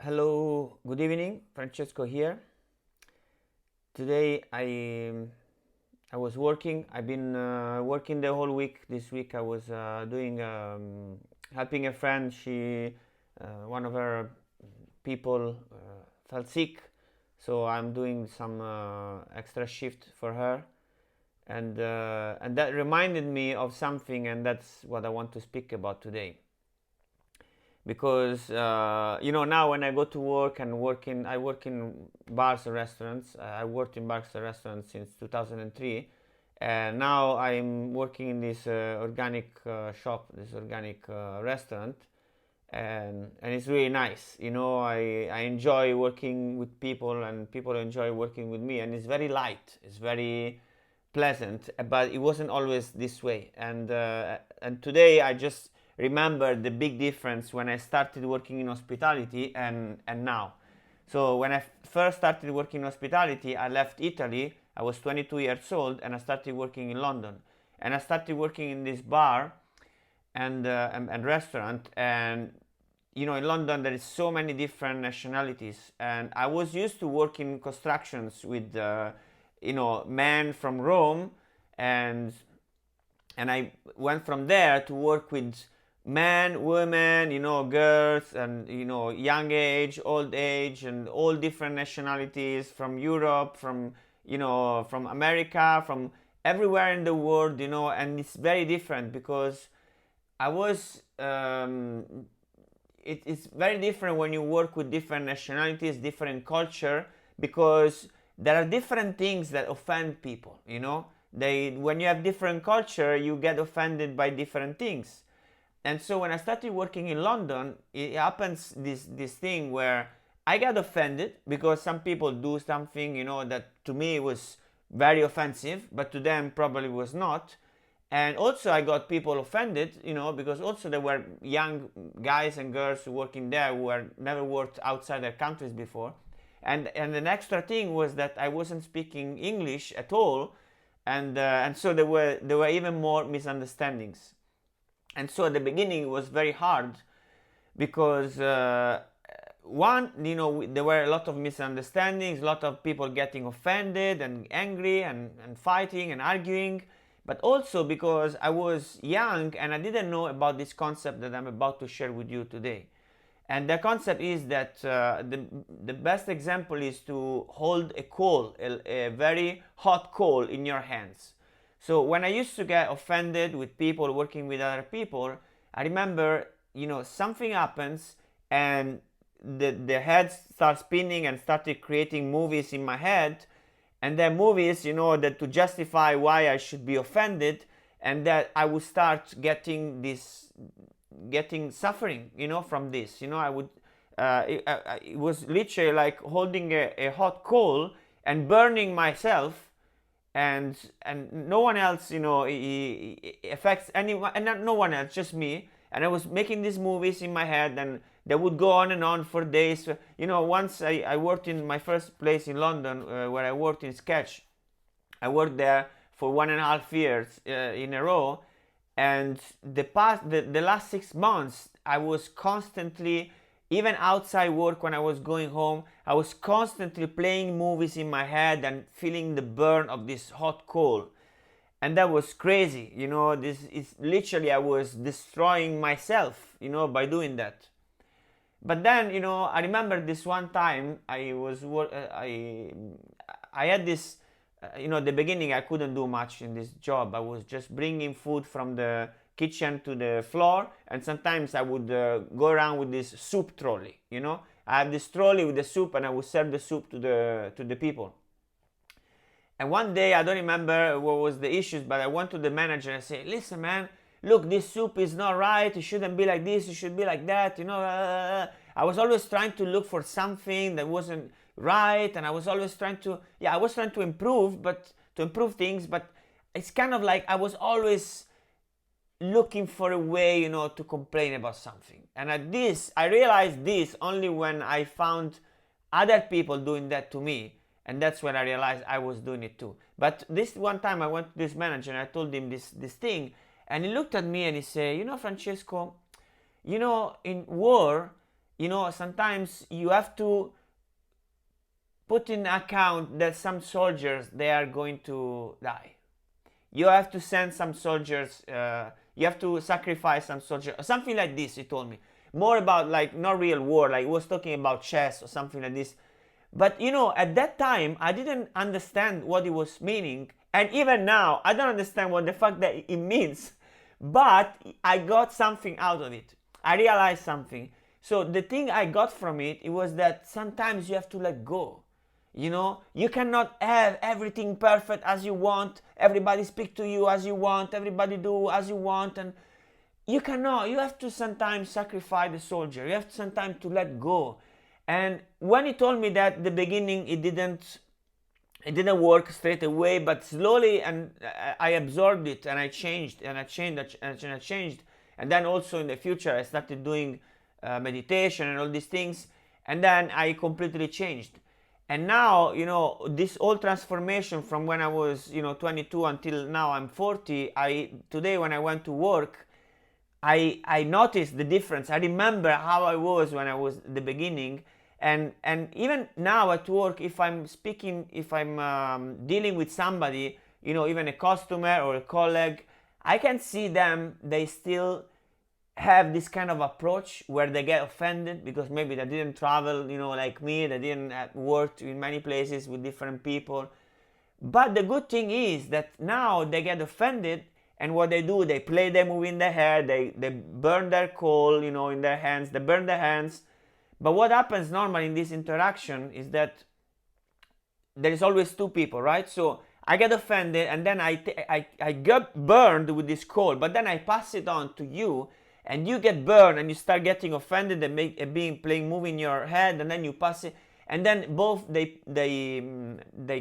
Hello, good evening. Francesco here. Today I was working. I've been working the whole week. This week I was doing helping a friend. One of her people fell sick, so I'm doing some extra shift for her, and that reminded me of something, and that's what I want to speak about today. Because now when I go to work and I work in bars and restaurants. I worked in bars and restaurants since 2003, and now I'm working in this organic shop, this organic restaurant, and it's really nice. I enjoy working with people, and people enjoy working with me, and it's very light, it's very pleasant, but it wasn't always this way. And today I just remember the big difference when I started working in hospitality and now. So when I first started working in hospitality, I left Italy. I was 22 years old, and I started working in London. And I started working in this bar and restaurant. And in London there is so many different nationalities, and I was used to working constructions with men from Rome, and I went from there to work with men, women, girls, and young age, old age, and all different nationalities from Europe, from America, from everywhere in the world, and it's very different because I was. It's very different when you work with different nationalities, different culture, because there are different things that offend people. When you have different culture, you get offended by different things. And so when I started working in London, it happens this thing where I got offended because some people do something, that to me was very offensive, but to them probably was not. And also I got people offended, because also there were young guys and girls working there who had never worked outside their countries before. And an extra thing was that I wasn't speaking English at all, and so there were even more misunderstandings. And so at the beginning it was very hard because one, there were a lot of misunderstandings, a lot of people getting offended and angry and fighting and arguing, but also because I was young and I didn't know about this concept that I'm about to share with you today. And the concept is that the best example is to hold a coal, a very hot coal in your hands. So when I used to get offended with people working with other people, I remember, something happens and the head starts spinning and started creating movies in my head. And then movies, that to justify why I should be offended, and that I would start getting suffering, from this. I would, it was literally like holding a hot coal and burning myself, and no one else, it affects anyone, and no one else, just me. And I was making these movies in my head, and they would go on and on for days. Once I worked in my first place in London, where I worked in sketch. I worked there for 1.5 years in a row, and the last 6 months I was constantly, even outside work when I was going home, I was constantly playing movies in my head and feeling the burn of this hot coal. And that was crazy. This is literally, I was destroying myself, by doing that. But then, I remember this one time I had this, the beginning I couldn't do much in this job. I was just bringing food from the kitchen to the floor, and sometimes I would go around with this soup trolley. I have this trolley with the soup, and I would serve the soup to the people. And one day, I don't remember what was the issues, but I went to the manager and I said, listen man, look, this soup is not right, it shouldn't be like this, it should be like that, I was always trying to look for something that wasn't right, and I was always trying to improve, things, but it's kind of like I was always looking for a way, to complain about something. And I realized this only when I found other people doing that to me. And that's when I realized I was doing it too. But this one time I went to this manager and I told him this thing. And he looked at me and he said, Francesco, in war, sometimes you have to put in account that some soldiers, they are going to die. You have to send some soldiers, you have to sacrifice some soldiers, something like this. He told me more about, like, not real war, like he was talking about chess or something like this. But at that time I didn't understand what he was meaning, and even now I don't understand what the fuck that it means. But I got something out of it. I realized something. So the thing I got from it, it was that sometimes you have to let go. You cannot have everything perfect as you want, everybody speak to you as you want, everybody do as you want, and you cannot. You have to sometimes sacrifice the soldier. You have to sometimes to let go. And when he told me that, the beginning, it didn't work straight away, but slowly, and I absorbed it, and I changed, and I changed. And then also in the future I started doing meditation and all these things, and then I completely changed. And now, this whole transformation from when I was 22 until now I'm 40, today when I went to work, I noticed the difference. I remember how I was when I was at the beginning, and even now at work, if I'm speaking, if I'm dealing with somebody, even a customer or a colleague, I can see them, they still have this kind of approach where they get offended because maybe they didn't travel, like me, they didn't work in many places with different people. But the good thing is that now they get offended, and what they do, they play their movie in their hair, they burn their coal, in their hands, they burn their hands. But what happens normally in this interaction is that there is always two people, right? So I get offended, and then I get burned with this coal, but then I pass it on to you, and you get burned, and you start getting offended and playing movie in your head, and then you pass it, and then both they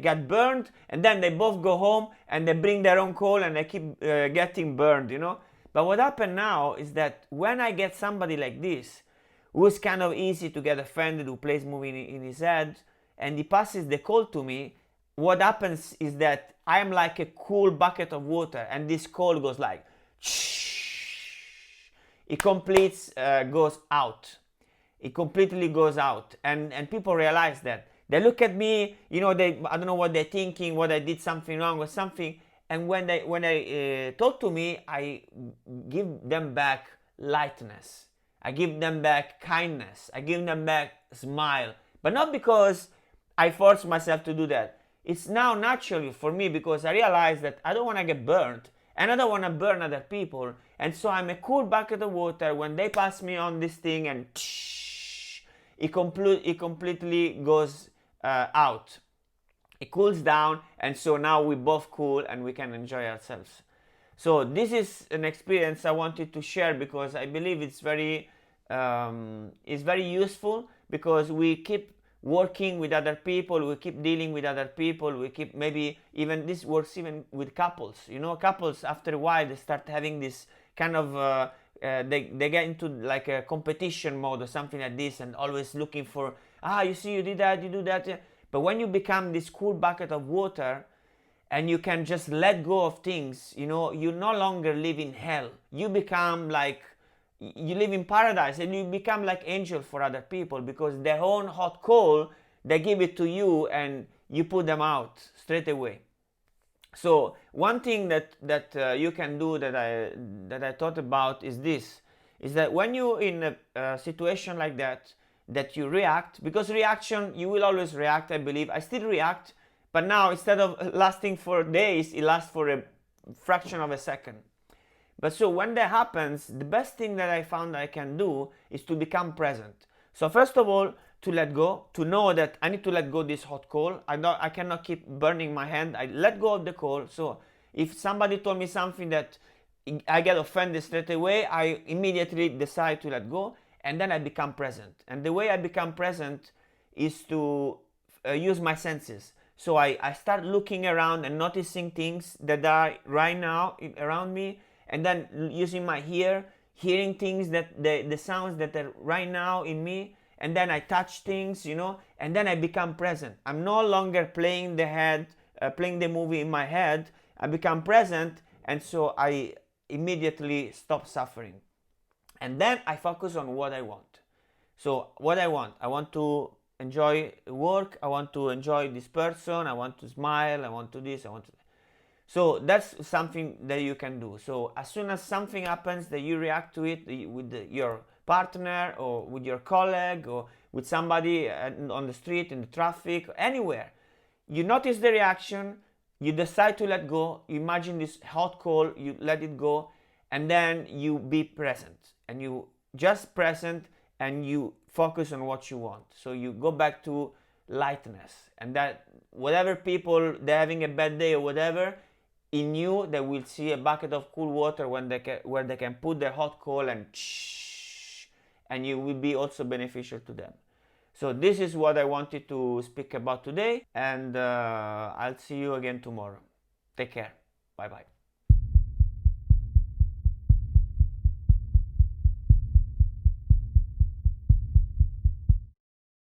get burned, and then they both go home and they bring their own coal, and they keep getting burned. But what happened now is that when I get somebody like this, who's kind of easy to get offended, who plays movie in his head, and he passes the coal to me, what happens is that I am like a cool bucket of water, and this coal goes like it goes out. It completely goes out, and people realize that. They look at me, I don't know what they're thinking, what I did something wrong or something, and when they talk to me, I give them back lightness. I give them back kindness. I give them back smile, but not because I force myself to do that. It's now naturally for me because I realize that I don't want to get burned, and I don't want to burn other people, and so I'm a cool bucket of water. When they pass me on this thing, and it completely goes out. It cools down, and so now we both cool and we can enjoy ourselves. So this is an experience I wanted to share because I believe it's very useful, because we keep working with other people, we keep dealing with other people, we keep, maybe even this works even with couples. Couples, after a while, they start having this kind of they get into like a competition mode or something like this, and always looking for, you see, you did that, you do that. But when you become this cool bucket of water, and you can just let go of things, you no longer live in hell. You become like, you live in paradise, and you become like angel for other people, because their own hot coal, they give it to you, and you put them out straight away. So one thing that you can do that I thought about is this, is that when you're in a situation like that you react, because reaction, you will always react. I believe I still react, but now instead of lasting for days, it lasts for a fraction of a second. But so when that happens, the best thing that I found I can do is to become present. So first of all, to let go, to know that I need to let go this hot coal. I cannot keep burning my hand. I let go of the coal. So if somebody told me something that I get offended straight away, I immediately decide to let go, and then I become present. And the way I become present is to use my senses. So I start looking around and noticing things that are right now around me, and then using my hearing things, that the sounds that are right now in me, and then I touch things, and then I become present. I'm no longer playing the movie in my head. I become present, and so I immediately stop suffering. And then I focus on what I want. So what I want to enjoy work, I want to enjoy this person, I want to smile, I want to this, I want to. So that's something that you can do. So as soon as something happens, that you react to it with your partner or with your colleague or with somebody on the street, in the traffic, anywhere, you notice the reaction, you decide to let go, you imagine this hot coal, you let it go, and then you be present, and you just present, and you focus on what you want. So you go back to lightness, and that whatever people they're having a bad day or whatever, in you they will see a bucket of cool water when where they can put their hot coal and you will be also beneficial to them. So this is what I wanted to speak about today, and I'll see you again tomorrow. Take care. Bye bye.